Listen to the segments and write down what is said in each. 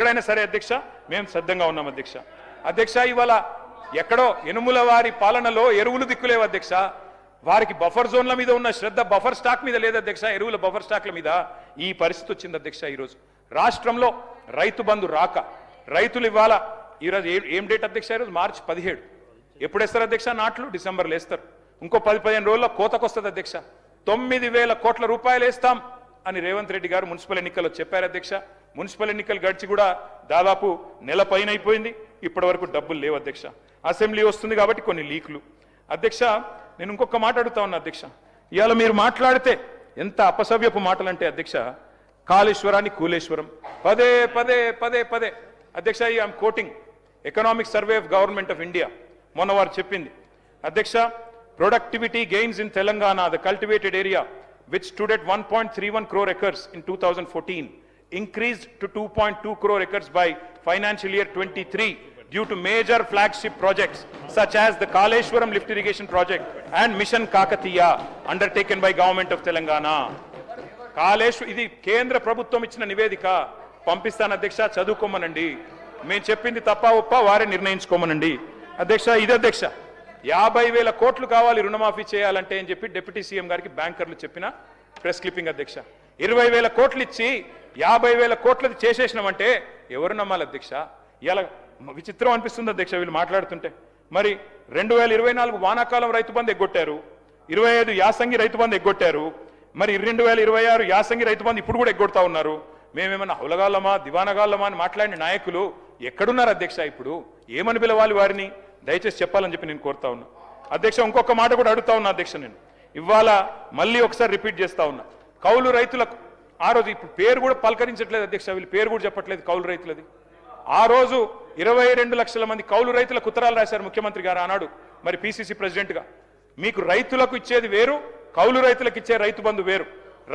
ఎక్కడైనా సరే అధ్యక్ష మేము సిద్ధంగా ఉన్నాం అధ్యక్ష. అధ్యక్ష ఇవాళ ఎక్కడో ఎనుముల వారి పాలనలో ఎరువులు దిక్కులేవు అధ్యక్ష. వారికి బఫర్ జోన్ల మీద ఉన్న శ్రద్ధ బఫర్ స్టాక్ మీద లేదు అధ్యక్ష. ఎరువుల బఫర్ స్టాక్ల మీద ఈ పరిస్థితి వచ్చింది అధ్యక్ష. ఈరోజు రాష్ట్రంలో రైతు బంధు రాక రైతులు ఇవాళ ఈరోజు ఏం డేట్ అధ్యక్ష? ఈరోజు మార్చి 17. ఎప్పుడు వేస్తారు అధ్యక్ష? నాట్లు డిసెంబర్లో వేస్తారు. ఇంకో 10-15 రోజుల్లో కోతకొస్తుంది అధ్యక్ష. 9,000 కోట్ల రూపాయలు వేస్తాం అని రేవంత్ రెడ్డి గారు మున్సిపల్ ఎన్నికల్లో చెప్పారు అధ్యక్ష. మున్సిపల్ ఎన్నికలు గడిచి కూడా దాదాపు నెల పైన అయిపోయింది. ఇప్పటి వరకు డబ్బులు లేవు అధ్యక్ష. అసెంబ్లీ వస్తుంది కాబట్టి కొన్ని లీకులు అధ్యక్ష. నేను ఇంకొక మాట అడుగుతా ఉన్నా అధ్యక్ష. ఇవాళ మీరు మాట్లాడితే ఎంత అపసవ్యపు మాటలంటే అధ్యక్ష, కాళేశ్వరాన్ని కూలేశ్వరం పదే పదే పదే పదే అధ్యక్ష. I'm quoting economic survey of government of India మొన్న వారు చెప్పింది అధ్యక్ష. Productivity gains in Telangana, the cultivated area which stood at 1.31 crore acres in 2014 increased to 2.2 crore acres by financial year 23 due to major flagship projects such as the Kaleshwaram lift irrigation project and Mission Kakatiya undertaken by government of Telangana. ఇది కేంద్ర ప్రభుత్వం ఇచ్చిన నివేదిక. పంపిస్తాను అధ్యక్ష, చదువుకోమనండి. మేము చెప్పింది తప్ప ఒప్ప వారే నిర్ణయించుకోమనండి అధ్యక్ష. ఇది అధ్యక్ష 50,000 కోట్లు కావాలి రుణమాఫీ చేయాలంటే అని చెప్పి డిప్యూటీ సీఎం గారికి బ్యాంకర్లు చెప్పిన ప్రెస్ క్లిప్పింగ్ అధ్యక్ష. 20,000 కోట్లు ఇచ్చి 50,000 కోట్లది చేసేసినామంటే ఎవరు నమ్మాలి అధ్యక్ష? ఇలా విచిత్రం అనిపిస్తుంది అధ్యక్ష వీళ్ళు మాట్లాడుతుంటే. మరి 2024 వానాకాలం రైతు బంధు ఎగ్గొట్టారు, 25 యాసంగి రైతు బంధు ఎగ్గొట్టారు, మరి 2026 యాసంగి రైతు బంధు ఇప్పుడు కూడా ఎగ్గొడతా ఉన్నారు. మేమేమన్నా హౌలగాళ్ళమా దివానగాళ్ళమా అని మాట్లాడిన నాయకులు ఎక్కడున్నారు అధ్యక్ష? ఇప్పుడు ఏమని పిలవాలి వారిని? దయచేసి చెప్పాలని చెప్పి నేను కోరుతా ఉన్నా అధ్యక్ష. ఇంకొక మాట కూడా అడుగుతా ఉన్నా అధ్యక్ష. నేను ఇవాళ మళ్ళీ ఒకసారి రిపీట్ చేస్తా ఉన్నా. కౌలు రైతులకు ఆ రోజు ఇప్పుడు పేరు కూడా పలకరించట్లేదు అధ్యక్ష. వీళ్ళు పేరు కూడా చెప్పట్లేదు కౌలు రైతులది. ఆ రోజు 22 లక్షల మంది కౌలు రైతులకు ఉత్తరాలు రాశారు ముఖ్యమంత్రి గారు ఆనాడు మరి పిసిసి ప్రెసిడెంట్ గా. మీకు రైతులకు ఇచ్చేది వేరు, కౌలు రైతులకు ఇచ్చే రైతు బంధు వేరు.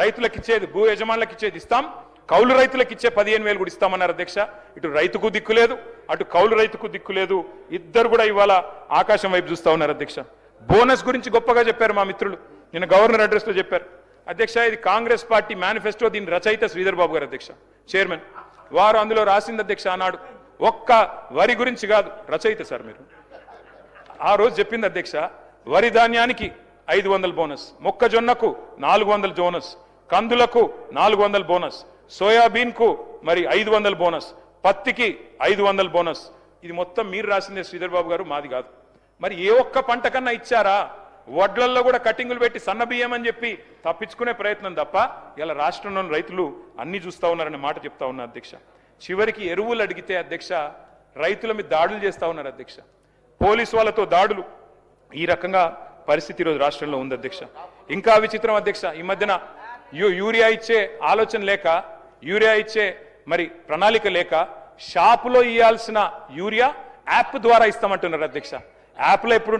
రైతులకు ఇచ్చేది భూ యజమానులకు ఇచ్చేది ఇస్తాం, కౌలు రైతులకు ఇచ్చే 15,000 కూడా ఇస్తామన్నారు అధ్యక్ష. ఇటు రైతుకు దిక్కు లేదు, అటు కౌలు రైతుకు దిక్కు లేదు. ఇద్దరు కూడా ఇవాళ ఆకాశం వైపు చూస్తా ఉన్నారు అధ్యక్ష. బోనస్ గురించి గొప్పగా చెప్పారు మా మిత్రులు, నిన్న గవర్నర్ అడ్రస్ లో చెప్పారు అధ్యక్ష. ఇది కాంగ్రెస్ పార్టీ మేనిఫెస్టో, దీని రచయిత శ్రీధర్ బాబు గారు అధ్యక్ష, చైర్మన్. వారు అందులో రాసింది అధ్యక్ష ఆనాడు ఒక్క వరి గురించి కాదు, రచయిత సార్ మీరు. ఆ రోజు చెప్పింది అధ్యక్ష, వరి ధాన్యానికి 500 బోనస్, మొక్కజొన్నకు 400 బోనస్, కందులకు 400 బోనస్, సోయాబీన్ కు మరి 500 బోనస్, పత్తికి 500 బోనస్. ఇది మొత్తం మీరు రాసిందే శ్రీధర్ బాబు గారు, మాది కాదు. మరి ఏ ఒక్క పంట కన్నా ఇచ్చారా? వడ్లల్లో కూడా కటింగులు పెట్టి సన్న బియ్యం అని చెప్పి తప్పించుకునే ప్రయత్నం తప్ప ఇలా రాష్ట్రంలోని రైతులు అన్ని చూస్తా ఉన్నారనే మాట చెప్తా ఉన్నా అధ్యక్ష. చివరికి ఎరువులు అడిగితే అధ్యక్ష రైతుల మీద దాడులు చేస్తా ఉన్నారు అధ్యక్ష. పోలీసు వాళ్ళతో దాడులు. ఈ రకంగా పరిస్థితి ఈరోజు రాష్ట్రంలో ఉంది అధ్యక్ష. ఇంకా విచిత్రం అధ్యక్ష, ఈ మధ్యన యూరియా ఇచ్చే ఆలోచన లేక, యూరియా ఇచ్చే మరి ప్రణాళిక లేక షాపులో ఇవ్వాల్సిన యూరియా యాప్ ద్వారా ఇస్తామంటున్నారు అధ్యక్ష. యాప్లో ఎప్పుడు